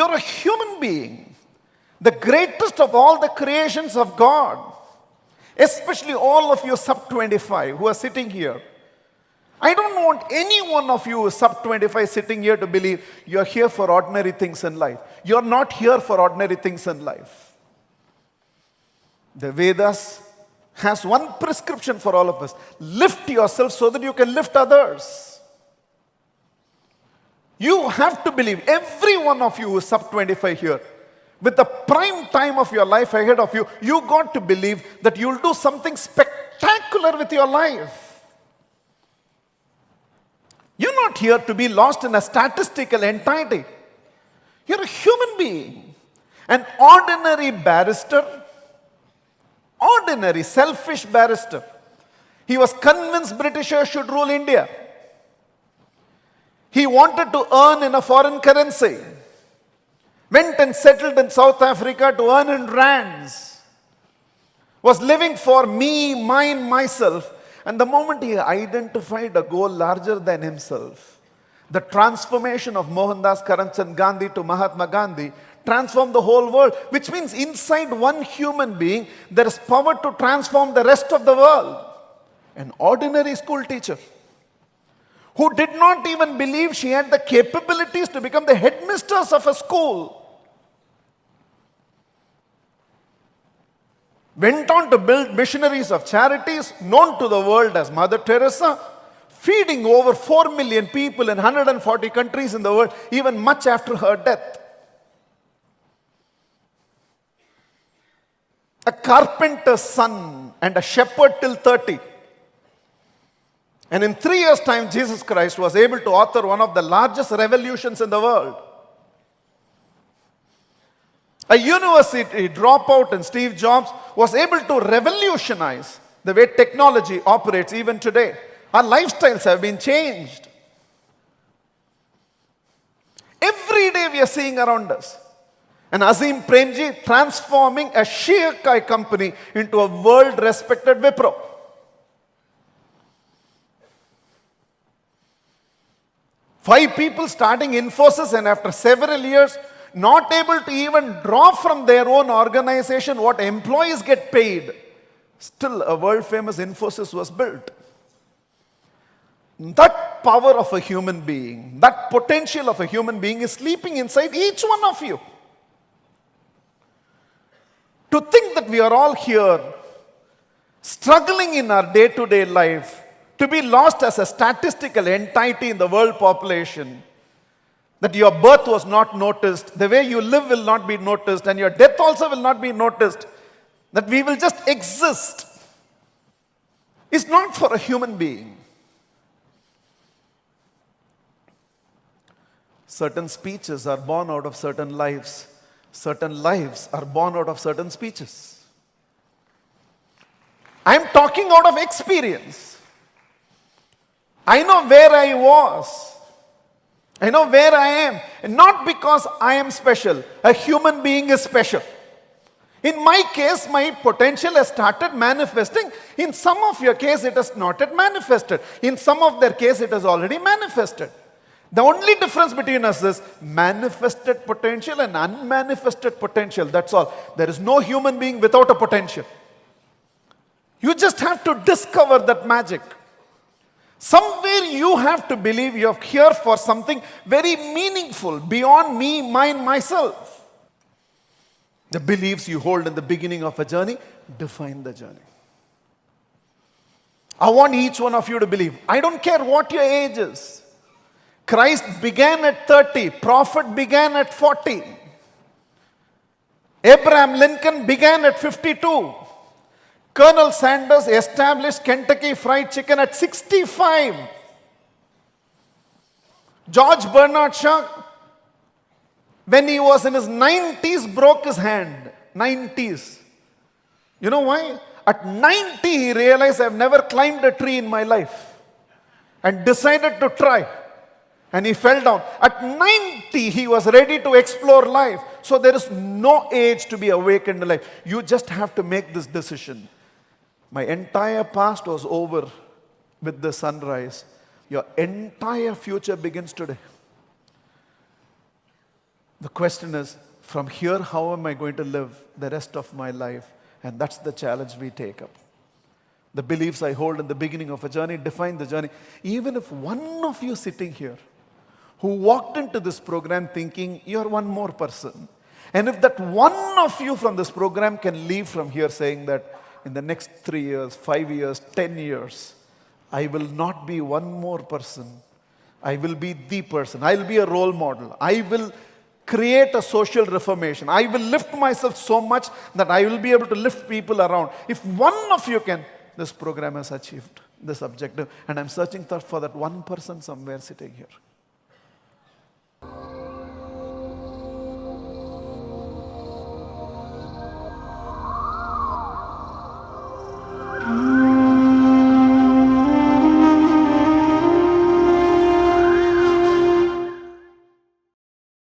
You're a human being, the greatest of all the creations of God. Especially all of you sub 25 who are sitting here. I don't want any one of you sub 25 sitting here to believe you're here for ordinary things in life. You're not here for ordinary things in life. The Vedas has one prescription for all of us. Lift yourself so that you can lift others. You have to believe, every one of you who is sub 25 here, with the prime time of your life ahead of you, you got to believe that you'll do something spectacular with your life. You're not here to be lost in a statistical entity. You're a human being. An ordinary barrister, ordinary, selfish barrister. He was convinced Britishers should rule India. He wanted to earn in a foreign currency. Went and settled in South Africa to earn in rands. Was living for me, mine, myself. And the moment he identified a goal larger than himself, the transformation of Mohandas Karamchand Gandhi to Mahatma Gandhi transformed the whole world. Which means inside one human being, there is power to transform the rest of the world. An ordinary school teacher who did not even believe she had the capabilities to become the headmistress of a school, went on to build missionaries of charities, known to the world as Mother Teresa, feeding over 4 million people in 140 countries in the world, even much after her death. A carpenter's son and a shepherd till 30. And in 3 years' time, Jesus Christ was able to author one of the largest revolutions in the world. A university dropout in Steve Jobs was able to revolutionize the way technology operates even today. Our lifestyles have been changed. Every day we are seeing around us. And Azim Premji transforming a Shiakai company into a world-respected Wipro. Five people starting Infosys, and after several years, not able to even draw from their own organization what employees get paid. Still, a world-famous Infosys was built. That power of a human being, that potential of a human being is sleeping inside each one of you. To think that we are all here, struggling in our day-to-day life, to be lost as a statistical entity in the world population, that your birth was not noticed, the way you live will not be noticed, and your death also will not be noticed, that we will just exist, is not for a human being. Certain speeches are born out of certain lives. Certain lives are born out of certain speeches. I am talking out of experience. I know where I was. I know where I am. And not because I am special. A human being is special. In my case, my potential has started manifesting. In some of your case, it has not yet manifested. In some of their case, it has already manifested. The only difference between us is manifested potential and unmanifested potential. That's all. There is no human being without a potential. You just have to discover that magic. Somewhere you have to believe you're here for something very meaningful, beyond me, mine, myself. The beliefs you hold in the beginning of a journey define the journey. I want each one of you to believe. I don't care what your age is. Christ began at 30. Prophet began at 40. Abraham Lincoln began at 52. Colonel Sanders established Kentucky Fried Chicken at 65. George Bernard Shaw, when he was in his 90s, broke his hand. 90s. You know why? At 90, he realized, I've never climbed a tree in my life. And decided to try. And he fell down. At 90, he was ready to explore life. So there is no age to be awakened in life. You just have to make this decision. My entire past was over with the sunrise. Your entire future begins today. The question is, from here, how am I going to live the rest of my life? And that's the challenge we take up. The beliefs I hold in the beginning of a journey define the journey. Even if one of you sitting here who walked into this program thinking you're one more person, and if that one of you from this program can leave from here saying that in the next 3 years, 5 years, 10 years, I will not be one more person. I will be the person. I will be a role model. I will create a social reformation. I will lift myself so much that I will be able to lift people around. If one of you can, this program has achieved this objective. And I'm searching for that one person somewhere sitting here.